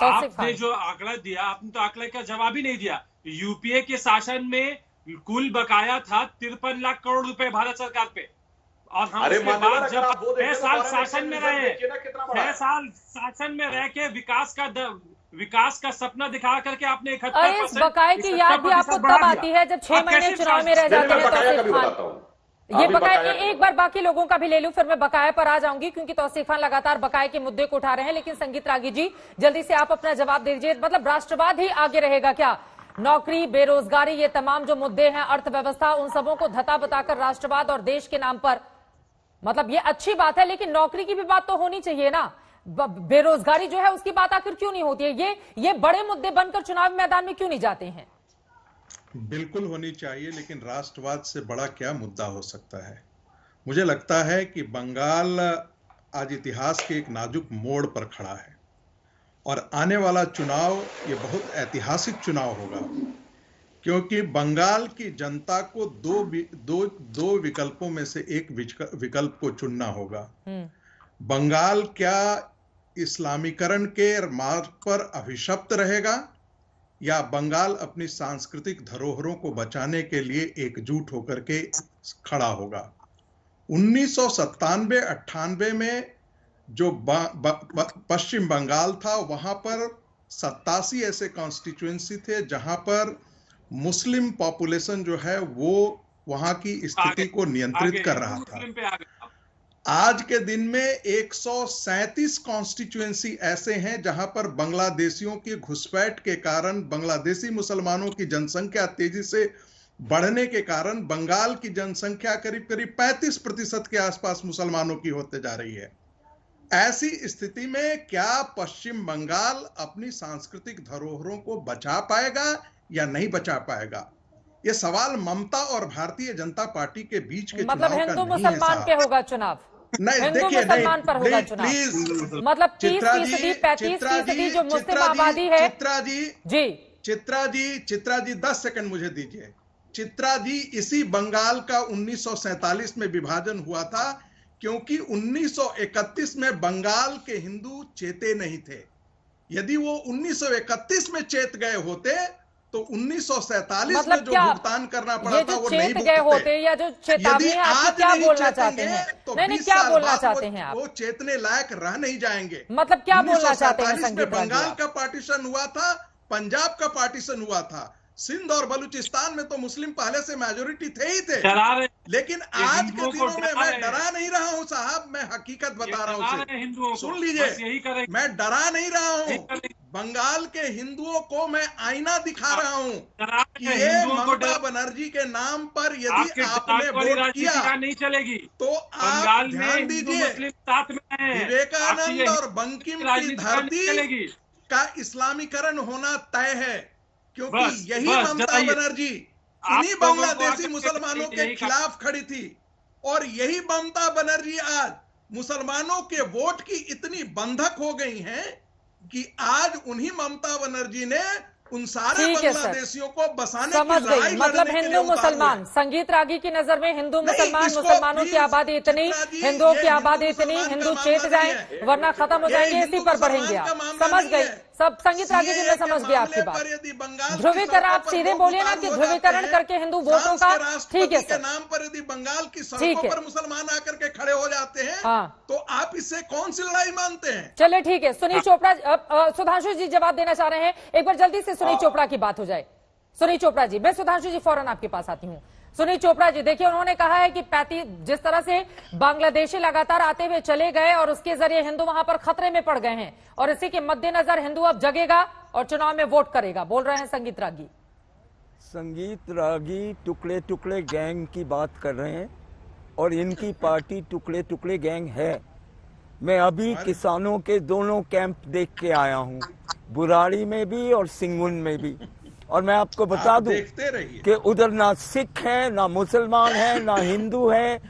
आपने जो आंकड़ा दिया, आपने तो आंकड़े का जवाब ही नहीं दिया। यूपीए के शासन में कुल बकाया था 53 लाख करोड़ रुपए भारत सरकार पे, और हम उसके बाद जब 6 साल शासन में रहे, 6 साल शासन में रह के विकास का सपना दिखा करके आपने 71% बकाये की याद भी आपको तब आती है जब 6 महीने चुनाव में रह जाते हैं तौसीफ खान। ये बकाया एक बार बाकी लोगों का भी ले लूं, फिर मैं बकाया पर आ जाऊंगी, क्योंकि तौसीफ खान लगातार बकाये के मुद्दे को उठा रहे हैं। लेकिन संगीत रागी जी, जल्दी से आप अपना जवाब दे दीजिए। मतलब राष्ट्रवाद ही आगे रहेगा क्या? नौकरी, बेरोजगारी, ये तमाम जो मुद्दे हैं, अर्थव्यवस्था, उन सबों को धता बताकर राष्ट्रवाद और देश के नाम पर, मतलब ये अच्छी बात है, लेकिन नौकरी की भी बात तो होनी चाहिए ना। बेरोजगारी जो है उसकी बात आखिर क्यों नहीं होती है? ये बड़े मुद्दे बनकर चुनाव मैदान में क्यों नहीं जाते हैं? बिल्कुल होनी चाहिए, लेकिन राष्ट्रवाद से बड़ा क्या मुद्दा हो सकता है? मुझे लगता है कि बंगाल आज इतिहास के एक नाजुक मोड़ पर खड़ा है, और आने वाला चुनाव ये बहुत ऐतिहासिक चुनाव होगा, क्योंकि बंगाल की जनता को दो विकल्पों में से एक विकल्प को चुनना होगा। बंगाल क्या इस्लामीकरण के मार्ग पर अभिशप्त रहेगा, या बंगाल अपनी सांस्कृतिक धरोहरों को बचाने के लिए एकजुट होकर के खड़ा होगा? 1997-98 में जो पश्चिम बंगाल था, वहां पर 87 ऐसे कॉन्स्टिट्यूएंसी थे जहां पर मुस्लिम पॉपुलेशन जो है वो वहां की स्थिति को नियंत्रित कर रहा था। आज के दिन में 137 कॉन्स्टिट्यूएंसी ऐसे हैं जहां पर बांग्लादेशियों की घुसपैठ के कारण, बांग्लादेशी मुसलमानों की जनसंख्या तेजी से बढ़ने के कारण बंगाल की जनसंख्या करीब करीब 35% के आसपास मुसलमानों की होते जा रही है। ऐसी स्थिति में क्या पश्चिम बंगाल अपनी सांस्कृतिक धरोहरों को बचा पाएगा या नहीं बचा पाएगा? यह सवाल ममता और भारतीय जनता पार्टी के बीच के मतलब हिंदू मुसलमान पे होगा चुनाव? नहीं, हिंदू मुसलमान पर होगा चुनाव? प्लीज, मतलब 30%, 35% जो मुस्लिम आबादी है। चित्रा जी 10 सेकंड मुझे दीजिए। चित्रा जी, इसी बंगाल का 1947 में विभाजन हुआ था, क्योंकि 1931 में बंगाल के हिंदू चेते नहीं थे। यदि वो 1931 में चेत गए होते तो 1947 मतलब में जो भुगतान करना पड़ा था वो नहीं गए होते, या जो चेतावनी है, आप क्या बोलना चाहते हैं? तो नहीं, क्या बोलना चाहते हैं आप? वो चेतने लायक रह नहीं जाएंगे। मतलब क्या बोलना चाहते हैं? संगीत बंगाल का पार्टीशन हुआ था, पंजाब का पार्टीशन हुआ था, सिंध और बलूचिस्तान में तो मुस्लिम पहले से मेजोरिटी थे ही थे। लेकिन आज के दिनों में मैं डरा नहीं रहा हूं साहब, मैं हकीकत बता रहा हूं। सुन लीजिए, मैं डरा नहीं रहा हूं। बंगाल के हिंदुओं को मैं आईना दिखा रहा हूं कि ये ममता बनर्जी के नाम पर यदि आपने वोट किया नहीं चलेगी, तो आप ध्यान दीजिए, विवेकानंद और बंकिम की धरती का इस्लामीकरण होना तय है, क्योंकि यही ममता बनर्जी इन्हीं बांग्लादेशी मुसलमानों के खिलाफ खड़ी थी, और यही ममता बनर्जी आज मुसलमानों के वोट की इतनी बंधक हो गई हैं कि आज उन्हीं ममता बनर्जी ने उन सारे बांग्लादेशियों को बसाने की लड़ाई। मतलब हिंदू मुसलमान, संगीत रागी की नजर में हिंदू मुसलमान, मुसलमानों की आबादी इतनी, हिंदुओं की आबादी इतनी, हिंदू चेत जाएं वरना खत्म हो जाएंगे, इसी पर बढ़ेंगे आप। समझ गए सब संगीत रागी जी, मैं समझ गया आपकी बात। ध्रुवीकरण, आप सीधे बोलिए ना कि ध्रुवीकरण करके हिंदू वोटों का, ठीक है सर, नाम पर यदि बंगाल की सड़कों पर मुसलमान आकर के खड़े हो जाते हैं तो आप इससे कौन सी लड़ाई मानते हैं? चलिए ठीक है, सुनील चोपड़ा, सुधांशु जी जवाब देना चाह रहे हैं, एक बार जल्दी से सुनील चोपड़ा की बात हो जाए। सुनील चोपड़ा जी, मैं सुधांशु जी फौरन आपके पास आती हूँ। सुनील चोपड़ा जी, देखिए उन्होंने कहा है कि 35 जिस तरह से बांग्लादेशी लगातार आते हुए चले गए और उसके जरिए हिंदू वहां पर खतरे में पड़ गए हैं, और इसी के मद्देनजर हिंदू अब जगेगा और चुनाव में वोट करेगा, बोल रहे हैं संगीत रागी। संगीत रागी टुकड़े टुकड़े गैंग की बात कर रहे हैं, और इनकी पार्टी टुकड़े टुकड़े गैंग है। मैं अभी किसानों के दोनों कैंप देख के आया हूँ, बुराड़ी में भी और सिंगुन में भी, और मैं आपको बता दूं कि उधर ना सिख है, ना मुसलमान है, ना हिंदू है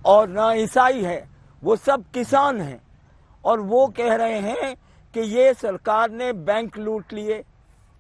और ना ईसाई है, वो सब किसान हैं। और वो कह रहे हैं कि ये सरकार ने बैंक लूट लिए,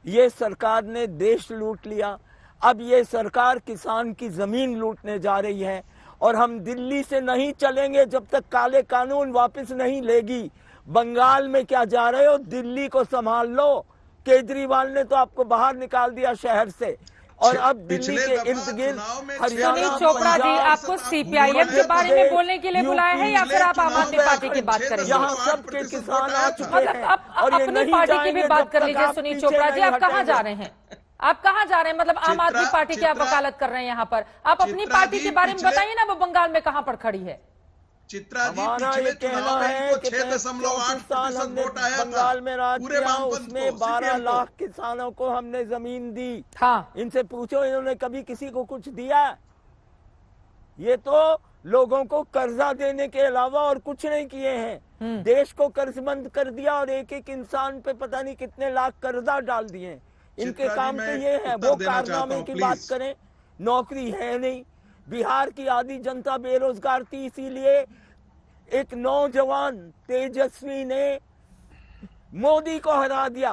ये सरकार ने देश लूट लिया, अब ये सरकार किसान की जमीन लूटने जा रही है, और हम दिल्ली से नहीं चलेंगे जब तक काले कानून वापस नहीं लेगी। बंगाल में क्या जा रहे हो, दिल्ली को संभाल लो। केजरीवाल ने तो आपको बाहर निकाल दिया शहर से, और अब दिल्ली के इर्द गिर्द सुनील चोपड़ा जी, आपको सीपीआईएम के बारे में बोलने के लिए बुलाया है या फिर आप आम आदमी पार्टी की बात करेंगे? यहाँ सबके किसान आ चुके हैं और ये अपनी पार्टी की भी बात कर लीजिए। सुनील चोपड़ा जी, आप कहाँ जा रहे हैं? आप कहाँ जा रहे हैं? मतलब आम आदमी पार्टी की आप वकालत कर रहे हैं यहाँ पर। आप अपनी पार्टी के बारे में बताइए ना, वो बंगाल में कहाँ पर खड़ी है। चित्रा जी, पिछले चुनाव में इनको 6.8% वोट आया था। बंगाल में राज पूरे किया, वामपंथ उसमें को, 12 लाख किसानों को हमने जमीन दी। हाँ, इनसे पूछो, इन्होंने कभी किसी को कुछ दिया? ये तो लोगों को कर्जा देने के अलावा और कुछ नहीं किए हैं। देश को कर्जमंद कर दिया और एक एक इंसान पे पता नहीं कितने लाख कर्जा डाल दिए। इनके काम तो ये है। वो कारनामे की बात करें, नौकरी है नहीं। बिहार की आधी जनता बेरोजगार थी, इसीलिए एक नौजवान तेजस्वी ने मोदी को हरा दिया,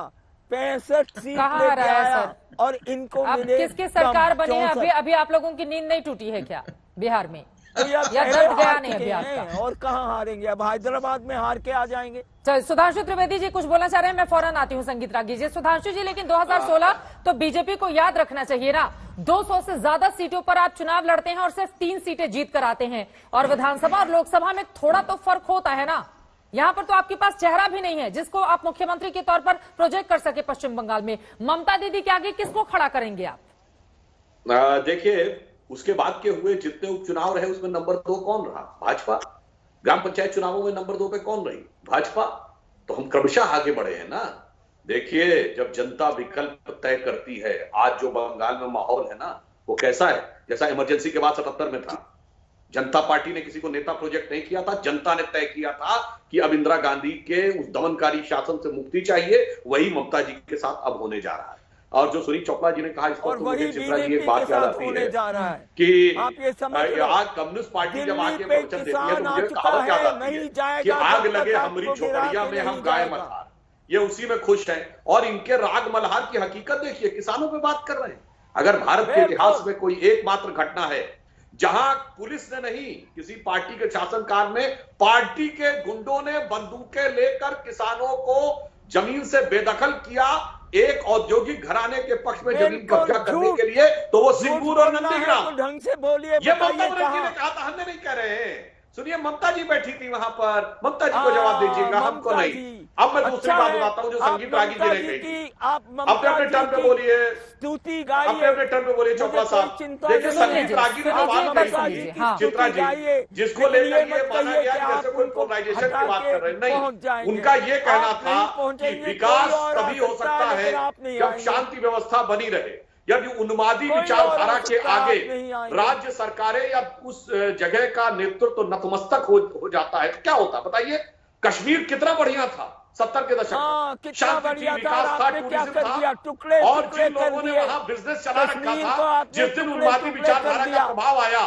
65 सीट लेके आया और इनको मिले। किसकी सरकार बनी है? अभी आप लोगों की नींद नहीं टूटी है क्या बिहार में? या दर्द गया नहीं अभी आपका? और कहाँ हारेंगे? अब हैदराबाद में हार के आ जाएंगे। चल, सुधांशु त्रिवेदी जी कुछ बोलना चाह रहे हैं, मैं फौरन आती हूँ संगीत रागी जी। सुधांशु जी, लेकिन 2016 तो बीजेपी को याद रखना चाहिए ना, 200 से ज्यादा सीटों पर आप चुनाव लड़ते हैं और सिर्फ 3 सीटें जीत कर आते हैं, और विधानसभा और लोकसभा में थोड़ा तो फर्क होता है ना। यहाँ पर तो आपके पास चेहरा भी नहीं है जिसको आप मुख्यमंत्री के तौर पर प्रोजेक्ट कर सके पश्चिम बंगाल में। ममता दीदी के आगे किसको खड़ा करेंगे आप? देखिए, उसके बाद के हुए जितने उपचुनाव रहे उसमें नंबर 2 कौन रहा? भाजपा। ग्राम पंचायत चुनावों में नंबर 2 पे कौन रही? भाजपा। तो हम क्रमशः आगे बढ़े हैं ना। देखिए, जब जनता विकल्प तय करती है, आज जो बंगाल में माहौल है ना, वो कैसा है? जैसा इमरजेंसी के बाद 77 में था। जनता पार्टी ने किसी को नेता प्रोजेक्ट नहीं किया था, जनता ने तय किया था कि अब इंदिरा गांधी के उस दमनकारी शासन से मुक्ति चाहिए। वही ममता जी के साथ अब होने जा रहा है। और जो सुनील चोपड़ा जी ने कहा, इस पर तो मुझे चित्रा जी एक बात याद आती है कि आज कम्युनिस्ट पार्टी जब आगे प्रवचन देती है तो मुझे कहावत याद आती है कि आग लगे हमारी झोपड़िया में हम गाय मल्हार। ये उसी में खुश है। और इनके राग मल्हार की हकीकत देखिए, किसानों पे बात कर रहे हैं। अगर भारत के इतिहास में कोई एकमात्र घटना है जहां पुलिस ने नहीं, किसी पार्टी के शासनकाल में पार्टी के गुंडों ने बंदूकें लेकर किसानों को जमीन से बेदखल किया, एक औद्योगिक घराने के पक्ष में जमीन कब्जा करने के लिए, तो वो सिंगूर और नंदीग्राम। ढंग से बोलिए। ये ममता बनर्जी ने कहा था, हमने नहीं कह रहे हैं। सुनिए, ममता जी बैठी थी वहां पर, ममता जी को जवाब दीजिएगा, हमको नहीं। अब मैं दूसरी बात बताता हूँ जो संगीत रागी जी ने कही। अपने अपने टर्म पे बोलिए, अपने अपने टर्म पे बोलिए चोपड़ा साहब। देखिए, संगीत रागी ने बात कही, चित्रा जी, जिसको लेकर ये माना गया जैसे कोई पोलराइजेशन की बात कर रहे हैं, नहीं। उनका ये कहना था कि विकास तभी हो सकता है जब शांति व्यवस्था बनी रहे। यदि उन्मादी विचारधारा के आगे राज्य सरकारें या उस जगह का नेतृत्व नतमस्तक हो जाता है तो क्या होता है बताइए? कश्मीर कितना बढ़िया था 70 के दशक में, शांति थी, विकास था, टूरिज्म था, और जिन लोगों ने वहां बिजनेस चला रखा था, जिस दिन उन्मादी विचारधारा का प्रभाव आया